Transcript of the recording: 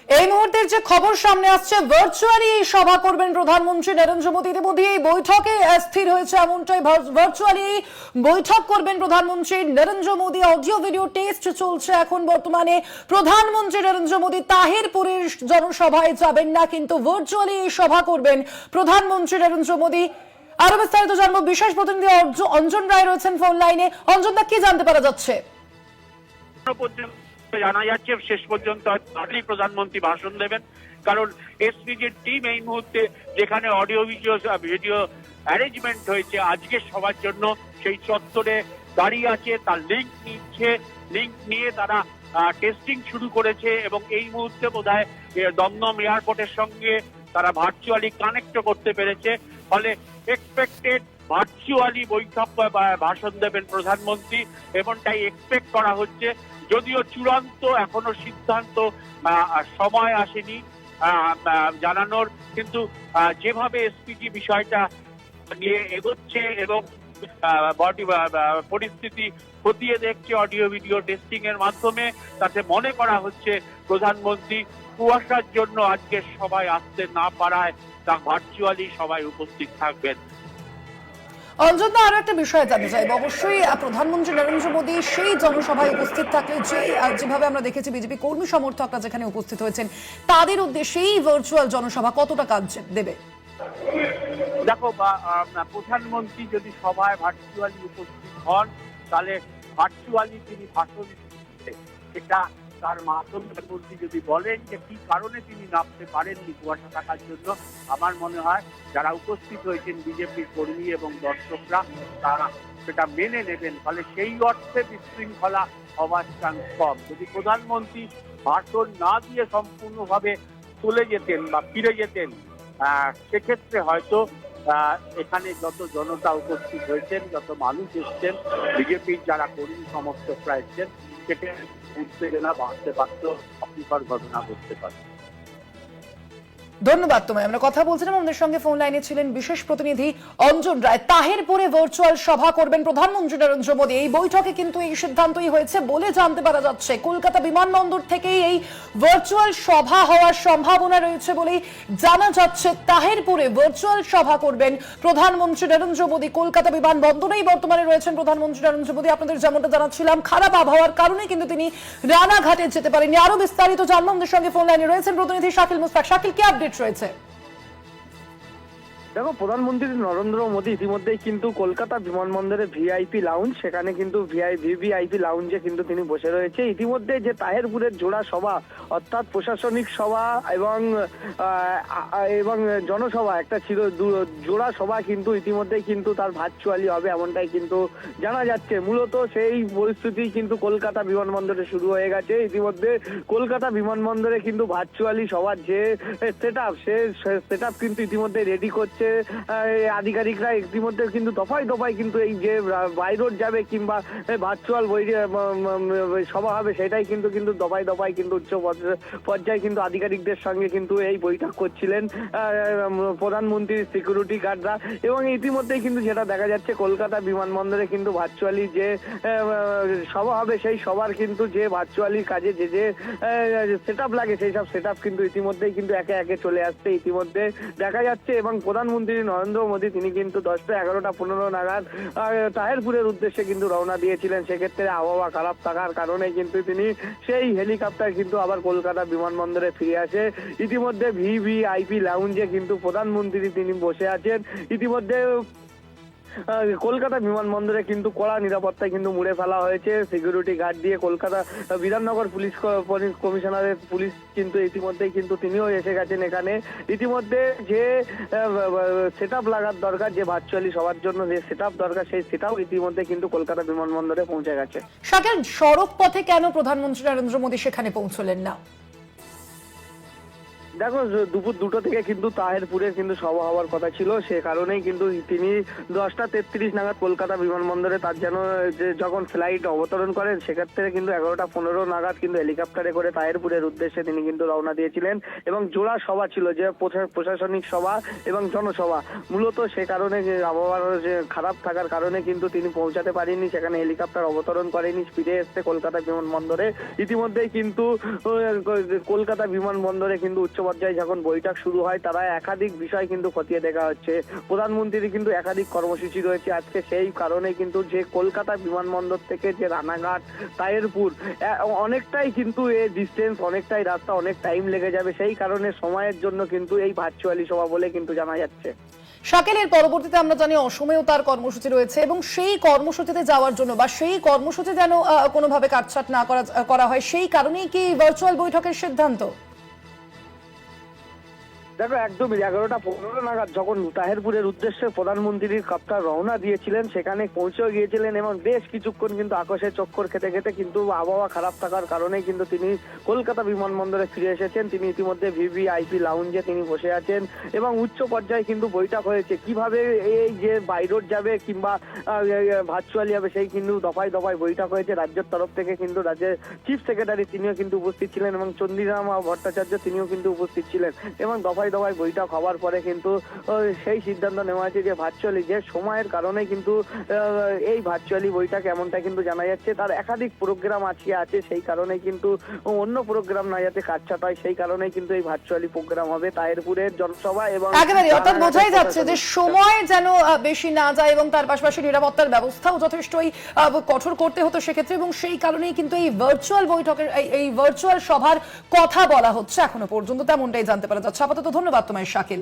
এই মুহূর্তের যে খবর সামনে আসছে, ভার্চুয়ালি এই সভা করবেন প্রধানমন্ত্রী নরেন্দ্র মোদী। ইতিমধ্যে এই বৈঠকে স্থির হয়েছে এমনটাই, ভার্চুয়ালি বৈঠক করবেন প্রধানমন্ত্রী Narendra Modi. Audio video test চলছে এখন বর্তমানে। প্রধানমন্ত্রী নরেন্দ্র মোদী তাহিরপুরের জনসভায় যাবেন না, কিন্তু ভার্চুয়ালি এই সভা করবেন প্রধানমন্ত্রী নরেন্দ্র মোদী। আরো বিস্তারিত জানবো, বিশেষ প্রতিনিধি অঞ্জন রায় রয়েছেন ফোন লাইনে। অঞ্জন দা, কি জানতে পারা যাচ্ছে? জানা যাচ্ছে শেষ পর্যন্ত প্রধানমন্ত্রী ভাষণ দেবেন, কারণ এসপিজির টিম এই মুহূর্তে যেখানে অডিও ভিডিও অ্যারেঞ্জমেন্ট হয়েছে আজকে সবার জন্য সেই চত্বরে দাঁড়িয়ে আছে, তার লিঙ্ক নিয়ে তারা টেস্টিং শুরু করেছে এবং এই মুহূর্তে বোধহয় দমদম এয়ারপোর্টের সঙ্গে তারা ভার্চুয়ালি কানেক্ট করতে পেরেছে। ফলে এক্সপেক্টেড ভার্চুয়ালি বৈঠক ভাষণ দেবেন প্রধানমন্ত্রী, এমনটাই এক্সপেক্ট করা হচ্ছে। যদিও চূড়ান্ত এখনো সিদ্ধান্ত সময় আসেনি জানানোর, কিন্তু যেভাবে এসপিজি বিষয়টা নিয়ে এগোচ্ছে এবং পরিস্থিতি খতিয়ে দেখছে অডিও ভিডিও টেস্টিং এর মাধ্যমে, তাতে মনে করা হচ্ছে প্রধানমন্ত্রী কুয়াশার জন্য আজকে সবাই আসতে না পারায় তা ভার্চুয়ালি সবাই উপস্থিত থাকবেন। অঞ্জন, আরো একটা বিষয় জানতে চাইব। অবশ্যই প্রধানমন্ত্রী নরেন্দ্র মোদী সেই জনসভায় উপস্থিত থাকলে যেভাবে আমরা দেখেছি বিজেপি কর্মী সমর্থকরা যেখানে উপস্থিত হয়েছেন, তাদের উদ্দেশ্যেই ভার্চুয়াল জনসভা কতটা কাজ দেবে? দেখো, প্রধানমন্ত্রী যদি সভায় ভার্চুয়ালি উপস্থিত হন তাহলে ভার্চুয়ালি তিনি ভাষণ দিচ্ছেন, সেটা তার মাধ্যমে যদি বলেন যে কি কারণে তিনি নামতে পারেননি কুয়াশা থাকার জন্য, আমার মনে হয় যারা উপস্থিত হয়েছেন বিজেপির কর্মী এবং দর্শকরা তারা সেটা মেনে নেবেন। ফলে সেই অর্থে বিশৃঙ্খলা হওয়ার চান্স কম। যদি প্রধানমন্ত্রী ভাষণ না দিয়ে সম্পূর্ণভাবে চলে যেতেন বা ফিরে যেতেন, সেক্ষেত্রে হয়তো এখানে যত জনতা উপস্থিত হয়েছেন, যত মানুষ এসছেন, বিজেপির যারা কর্মী সমর্থকরা এসছেন, সেটা উত্তেজনা বাড়তে পারত, অপ্রীতিকর ঘটনা ঘটতে পারত। ধন্যবাদ তোমায়। আমরা কথা বলছিলাম, আমাদের সঙ্গে ফোন লাইনে ছিলেন বিশেষ প্রতিনিধি অঞ্জন রায়। তাহিরপুরে ভার্চুয়াল সভা করবেন প্রধানমন্ত্রী নরেন্দ্র মোদী। এই বৈঠকে কিন্তু এই সিদ্ধান্তই হয়েছে বলে জানতে পারা যাচ্ছে। কলকাতা বিমানবন্দর থেকেই এই ভার্চুয়াল সভা হওয়ার সম্ভাবনা রয়েছে বলেই জানা যাচ্ছে। তাহিরপুরে ভার্চুয়াল সভা করবেন প্রধানমন্ত্রী নরেন্দ্র মোদী। কলকাতা বিমানবন্দরেই বর্তমানে রয়েছেন প্রধানমন্ত্রী নরেন্দ্র মোদী। আপনাদের যেমনটা জানাচ্ছিলাম, খারাপ আবহাওয়ার কারণে কিন্তু তিনি রানাঘাটে যেতে পারেননি। আরো বিস্তারিত জানবো, আমাদের সঙ্গে ফোন লাইনে রয়েছেন প্রতিনিধি শাকিল মুস্তাক। শাকিল, কি আপডেট রয়েছে? দেখো, প্রধানমন্ত্রী নরেন্দ্র মোদী ইতিমধ্যেই কিন্তু কলকাতা বিমানবন্দরে ভিআইপি লাউঞ্জ, সেখানে কিন্তু ভিভিআইপি লাউঞ্জে কিন্তু তিনি বসে রয়েছে। ইতিমধ্যে যে তাহিরপুরের জোড়া সভা, অর্থাৎ প্রশাসনিক সভা এবং জনসভা একটা ছিল, জোড়া সভা কিন্তু ইতিমধ্যেই কিন্তু তার ভার্চুয়ালি হবে এমনটাই কিন্তু জানা যাচ্ছে। মূলত সেই পরিস্থিতি কিন্তু কলকাতা বিমানবন্দরে শুরু হয়ে গেছে। ইতিমধ্যে কলকাতা বিমানবন্দরে কিন্তু ভার্চুয়ালি সবার যে সেট আপ কিন্তু ইতিমধ্যে রেডি করছে আধিকারিকরা। ইতিমধ্যে কিন্তু দফায় দফায় কিন্তু এই যে বাই রোড যাবে কিংবা ভার্চুয়াল সভা হবে, সেটাই কিন্তু দফায় দফায় কিন্তু উচ্চ পর্যায়ে কিন্তু আধিকারিকদের সঙ্গে কিন্তু এই বৈঠক করছিলেন প্রধানমন্ত্রীর সিকিউরিটি গার্ডরা। এবং ইতিমধ্যেই কিন্তু যেটা দেখা যাচ্ছে, কলকাতা বিমানবন্দরে কিন্তু ভার্চুয়ালি যে সভা হবে, সেই সভার কিন্তু যে ভার্চুয়ালি কাজে যে সেট আপ লাগে, সেই সব সেট আপ কিন্তু ইতিমধ্যেই কিন্তু একে একে চলে আসছে ইতিমধ্যে দেখা যাচ্ছে। এবং প্রধানমন্ত্রী নরেন্দ্র মোদী তিনি কিন্তু 10টা 11টা 15 নাগাদ তাহিরপুরের উদ্দেশ্যে কিন্তু রওনা দিয়েছিলেন। সেক্ষেত্রে আবহাওয়া খারাপ থাকার কারণে কিন্তু তিনি সেই হেলিকপ্টার কিন্তু আবার কলকাতা বিমানবন্দরে ফিরে আসে। ইতিমধ্যে ভিভিআইপি লাউঞ্জে কিন্তু প্রধানমন্ত্রী তিনি বসে আছেন। ইতিমধ্যে কলকাতা বিমানবন্দরে কিন্তু কড়া নিরাপত্তায় কিন্তু মুড়ে ফেলা হয়েছে সিকিউরিটি গার্ড দিয়ে। কলকাতা বিধাননগর পুলিশ কমিশনারের পুলিশ কিন্তু ইতিমধ্যেই কিন্তু তিনিও এসে গেছেন এখানে। ইতিমধ্যে যে সেট আপ লাগার দরকার, যে ভার্চুয়ালি সবার জন্য যে সেট আপ দরকার, সেই সেট আপ ইতিমধ্যে কিন্তু কলকাতা বিমানবন্দরে পৌঁছে গেছে। শাকিল, সড়ক পথে কেন প্রধানমন্ত্রী নরেন্দ্র মোদী সেখানে পৌঁছলেন না? দেখো, দুপুর 2টো থেকে কিন্তু তাহেরপুরে কিন্তু সভা হওয়ার কথা ছিল, সে কারণেই কিন্তু তিনি 10টা 33 নাগাদ কলকাতা বিমানবন্দরে তার যেন যে যখন ফ্লাইট অবতরণ করেন সেক্ষেত্রে কিন্তু 11টা 15 নাগাদ কিন্তু হেলিকপ্টারে করে তাহেরপুরের উদ্দেশ্যে তিনি কিন্তু রওনা দিয়েছিলেন এবং জোড়া সভা ছিল, যে প্রশাসনিক সভা এবং জনসভা। মূলত সে কারণে যে আবহাওয়ার যে খারাপ থাকার কারণে কিন্তু তিনি পৌঁছাতে পারেননি, সেখানে হেলিকপ্টার অবতরণ করেনি, ফিরে এসছে কলকাতা বিমানবন্দরে। ইতিমধ্যেই কিন্তু কলকাতা বিমানবন্দরে কিন্তু উচ্চ পর্যায়ে যখন বৈঠক শুরু হয়, তারা একাধিক বিষয় কিন্তু খতিয়ে দেখা হচ্ছে। প্রধানমন্ত্রীর কিন্তু একাধিক কর্মসূচি রয়েছে আজকে, সেই কারণে কিন্তু যে কলকাতা বিমানবন্দর থেকে যে রানাঘাট তাহেরপুর অনেকটাই কিন্তু এই ডিস্টেন্স, অনেকটাই রাস্তা, অনেক টাইম লেগে যাবে, সেই কারণে সময়ের জন্য কিন্তু এই ভার্চুয়ালি সভা বলে কিন্তু জানা যাচ্ছে। শাকিলের পরবর্তীতে আমরা জানি অসমেও তার কর্মসূচি রয়েছে এবং সেই কর্মসূচিতে যাওয়ার জন্য বা সেই কর্মসূচি যেন কোনোভাবে কাটছাট না করা হয়, সেই কারণেই কি ভার্চুয়াল বৈঠকের সিদ্ধান্ত? দেখো, একদমই 11টা 15 নাগাদ যখন তাহেরপুরের উদ্দেশ্যে প্রধানমন্ত্রীর কপ্টার রওনা দিয়েছিলেন, সেখানে পৌঁছেও গিয়েছিলেন এবং বেশ কিছুক্ষণ কিন্তু আকাশে চক্কর খেতে খেতে কিন্তু আবহাওয়া খারাপ থাকার কারণে কিন্তু তিনি কলকাতা বিমানবন্দরে ফিরে এসেছেন। তিনি ইতিমধ্যে ভিভিআইপি লাউঞ্জে তিনি বসে আছেন এবং উচ্চ পর্যায়ে কিন্তু বৈঠক হয়েছে কিভাবে এই যে বাইরোড যাবে কিংবা ভার্চুয়ালি হবে, সেই কিন্তু দফায় দফায় বৈঠক হয়েছে। রাজ্যের তরফ থেকে কিন্তু রাজ্যের চিফ সেক্রেটারি তিনিও কিন্তু উপস্থিত ছিলেন এবং চন্দ্রিরাম ভট্টাচার্য তিনিও কিন্তু উপস্থিত ছিলেন এবং দফায় বৈঠক হওয়ার পরে কিন্তু সেই সিদ্ধান্ত নেওয়া হয়েছে যে ভার্চুয়ালি, যে সময়ের কারণে কিন্তু এই ভার্চুয়ালি বৈঠক এমনটা কিন্তু জানা যাচ্ছে। তার একাধিক প্রোগ্রাম আছে, সেই কারণে কিন্তু অন্য প্রোগ্রাম না যাতে কাটছাট হয়, সেই কারণে কিন্তু এই ভার্চুয়ালি প্রোগ্রাম হবে তাহেরপুরের জনসভা এবং একেবারে অর্থাৎ বোঝাই যাচ্ছে যে সময় যেন বেশি না যায় এবং তার পাশাপাশি নিরাপত্তার ব্যবস্থাও যথেষ্টই কঠোর করতে হতো সেক্ষেত্রে, এবং সেই কারণেই কিন্তু এই ভার্চুয়াল বৈঠকের এই ভার্চুয়াল সভার কথা বলা হচ্ছে এখনো পর্যন্ত, তেমনটাই জানতে পারা যাচ্ছে। আপাতত ধন্যবাদ তোমায় শাকিল।